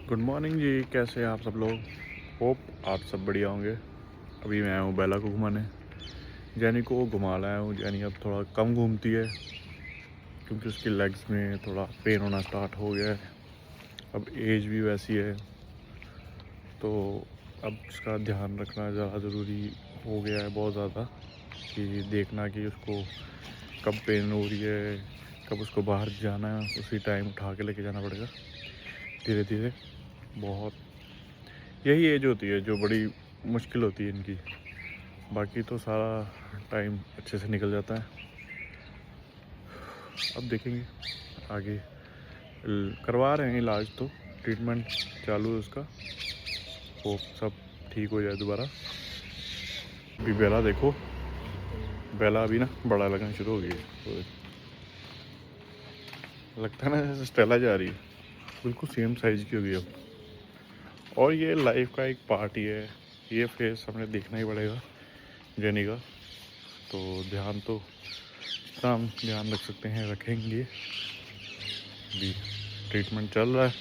Good morning जी, कैसे हैं आप सब लोग। होप आप सब बढ़िया होंगे। अभी मैं आया हूँ बेला को घुमाने। जैनी को घुमा लाया हूँ। जैनी अब थोड़ा कम घूमती है क्योंकि उसकी लेग्स में थोड़ा पेन होना स्टार्ट हो गया है। अब एज भी वैसी है तो अब उसका ध्यान रखना ज़्यादा ज़रूरी हो गया है, बहुत ज़्यादा, कि देखना कि उसको कब पेन हो रही है, कब उसको बाहर जाना है, उसी टाइम उठा के लेके जाना पड़ेगा धीरे धीरे। बहुत यही एज होती है जो बड़ी मुश्किल होती है इनकी, बाकी तो सारा टाइम अच्छे से निकल जाता है। अब देखेंगे आगे। करवा रहे हैं इलाज, तो ट्रीटमेंट चालू है उसका, वो सब ठीक हो जाए दोबारा। अभी बेला देखो, बेला अभी ना बड़ा लगना शुरू हो गई है, तो लगता है ना जैसे स्टेला जा रही है, बिल्कुल सेम साइज़ की हो गई अब। और ये लाइफ का एक पार्ट ही है, ये फेस हमें देखना ही पड़ेगा जेनी का। तो ध्यान तो जितना हम ध्यान रख सकते हैं रखेंगे। अभी ट्रीटमेंट चल रहा है,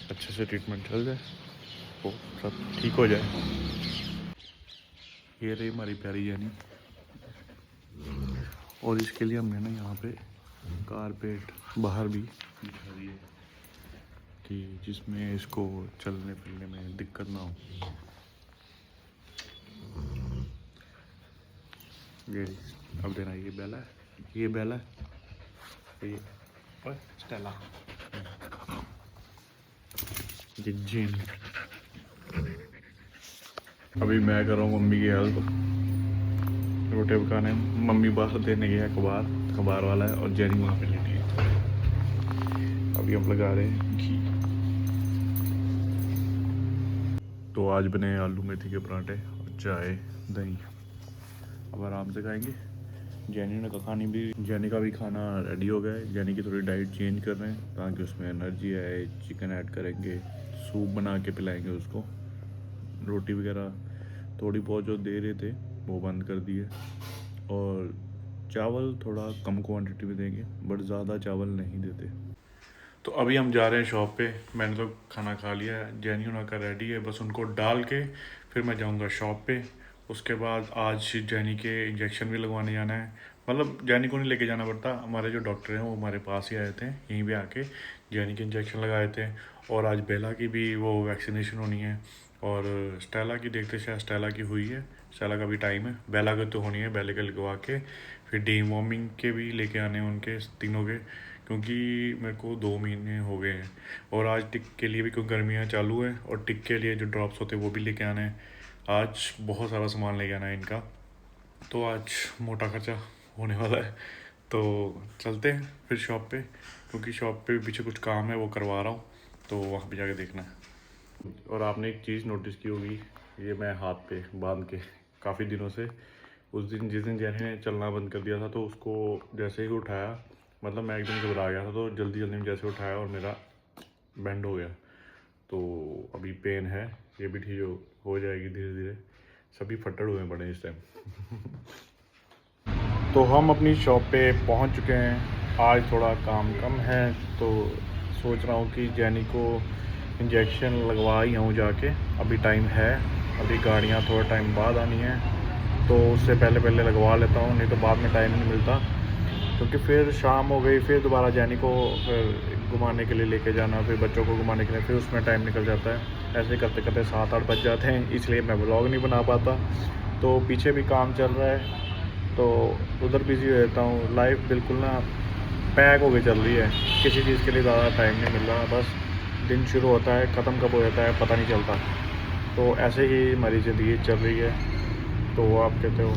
अच्छे से ट्रीटमेंट चल जाए तो सब ठीक हो जाए। ये रही हमारी प्यारी जेनी, और इसके लिए हमने ना यहाँ पे कारपेट बाहर भी बिछा दी है कि जिसमें इसको चलने फिरने में दिक्कत ना हो। ये अब देना, ये बेला है, ये बेला है, ये और स्टेला, ये जीन। अभी मैं कर रहा हूँ मम्मी की हेल्प, रोटे पकाने। मम्मी बाहर देने गया अखबार वाला है, और जेनी वहाँ पे लेटी है। अभी हम लगा रहे हैं घी। तो आज बने आलू मेथी के पराठे और चाय दही। अब आराम से खाएंगे। जेनी ने खानी भी, जेनी का भी खाना रेडी हो गया है। जेनी की थोड़ी डाइट चेंज कर रहे हैं ताकि उसमें एनर्जी आए। चिकन ऐड करेंगे, सूप बना के पिलाएंगे उसको। रोटी वगैरह थोड़ी बहुत जो दे रहे थे वो बंद कर दिए, और चावल थोड़ा कम क्वांटिटी में देंगे, बट ज़्यादा चावल नहीं देते। तो अभी हम जा रहे हैं शॉप पे। मैंने तो खाना खा लिया है, जैनी होना का रेडी है, बस उनको डाल के फिर मैं जाऊंगा शॉप पे। उसके बाद आज जैनी के इंजेक्शन भी लगवाने जाना है। मतलब जैनी को नहीं लेके जाना पड़ता, हमारे जो डॉक्टर हैं वो हमारे पास ही आए थे, यहीं पे आके जैनी के इंजेक्शन लगाए थे। और आज बेला की भी वो वैक्सीनेशन होनी है, और स्टेला की देखते शायद स्टेला की हुई है, स्टेला का भी टाइम है। बेला की तो होनी है, बेले के लगवा के फिर डीवॉर्मिंग के भी लेके आने हैं उनके तीनों के, क्योंकि मेरे को 2 महीने हो गए हैं। और आज टिक के लिए भी, क्योंकि गर्मियाँ चालू है, और टिक के लिए जो ड्रॉप्स होते हैं वो भी लेके आने हैं। आज बहुत सारा सामान लेके आना है इनका, तो आज मोटा खर्चा होने वाला है। तो चलते हैं फिर शॉप पे, क्योंकि शॉप पे पीछे कुछ काम है वो करवा रहा हूँ, तो वहाँ पे जाके देखना है। और आपने एक चीज़ नोटिस की होगी, ये मैं हाथ पे बांध के काफ़ी दिनों से, उस दिन जिस दिन जैसे ने चलना बंद कर दिया था, तो उसको जैसे ही उठाया, मतलब मैं एकदम घबरा गया था, तो जल्दी जल्दी में जैसे उठाया और मेरा बेंड हो गया। तो अभी पेन है, ये भी ठीक हो जाएगी धीरे धीरे। सभी फट्टड़ हुए पड़े इस टाइम। तो हम अपनी शॉप पे पहुंच चुके हैं। आज थोड़ा काम कम है, तो सोच रहा हूँ कि जैनी को इंजेक्शन लगवा ही आऊँ जाके। अभी टाइम है, अभी गाड़ियाँ थोड़ा टाइम बाद आनी है, तो उससे पहले पहले लगवा लेता हूँ, नहीं तो बाद में टाइम नहीं मिलता। क्योंकि फिर शाम हो गई, फिर दोबारा जैनी को फिर घुमाने के लिए लेके जाना, फिर बच्चों को घुमाने के लिए, फिर उसमें टाइम निकल जाता है। ऐसे करते करते 7-8 बज जाते हैं, इसलिए मैं व्लॉग नहीं बना पाता। तो पीछे भी काम चल रहा है, तो उधर बिज़ी रहता हूँ। लाइफ बिल्कुल ना पैक होके चल रही है, किसी चीज़ के लिए ज़्यादा टाइम नहीं मिल रहा। बस दिन शुरू होता है, ख़त्म कब हो जाता है पता नहीं चलता। तो ऐसे ही हमारी ज़िंदगी चल रही है। तो आप कहते हो,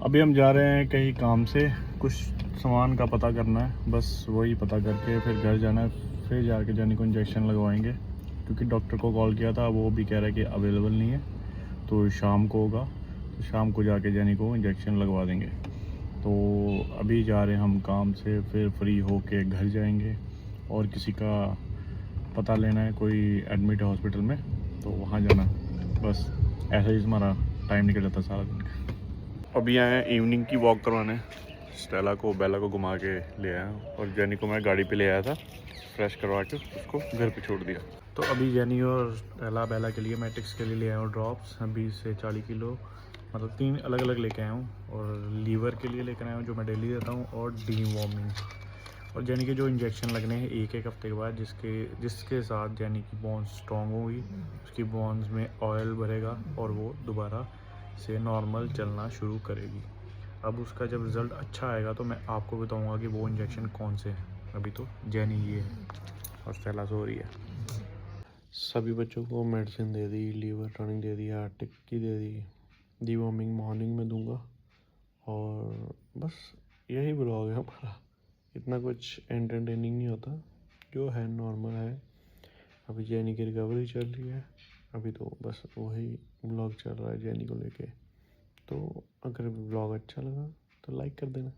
अभी हम जा रहे हैं कहीं काम से, कुछ सामान का पता करना है, बस वही पता करके फिर घर जाना है। फिर जाके जैनी को इंजेक्शन लगवाएंगे, क्योंकि डॉक्टर को कॉल किया था, वो भी कह रहा है कि अवेलेबल नहीं है, तो शाम को होगा। तो शाम को जाके जैनी को इंजेक्शन लगवा देंगे। तो अभी जा रहे हैं हम काम से, फिर फ्री होके घर जाएंगे, और किसी का पता लेना है, कोई एडमिट है हॉस्पिटल में, तो वहाँ जाना। बस ऐसे ही हमारा टाइम निकल जाता सारा दिन का। अभी आए हैं इवनिंग की वॉक करवाने। स्टेला को बेला को घुमा के ले आया, और जैनी को मैं गाड़ी पे ले आया था, फ्रेश करवा के उसको घर पे छोड़ दिया। तो अभी जैनी और एला बेला के लिए मैट्रिक्स के लिए ले आया हूँ ड्रॉप्स 20 से 40 किलो, मतलब 3 अलग अलग लेके आया हूँ। और लीवर के लिए लेकर आया हूँ जो मैं डेली देता हूँ, और डीवॉर्मिंग। और जैनी के जो इंजेक्शन लगने हैं एक हफ्ते के बाद, जिसके साथ जैनी की बोन्स स्ट्रॉन्ग होगी, उसकी बोन्स में ऑयल भरेगा और वो दोबारा से नॉर्मल चलना शुरू करेगी। अब उसका जब रिज़ल्ट अच्छा आएगा तो मैं आपको बताऊंगा कि वो इंजेक्शन कौन से हैं। अभी तो जैनी ये है और स्टेला सो रही है। सभी बच्चों को मेडिसिन दे दी, लीवर टॉनिक दे दिया, टिक्की दे दी, डीवॉर्मिंग मॉर्निंग में दूंगा। और बस यही ब्लॉग है हमारा, इतना कुछ एंटरटेनिंग नहीं होता, जो है नॉर्मल है। अभी जैनी की रिकवरी चल रही है, अभी तो बस वही ब्लॉग चल रहा है जैनी को लेके। तो अगर ब्लॉग अच्छा लगा तो लाइक कर देना।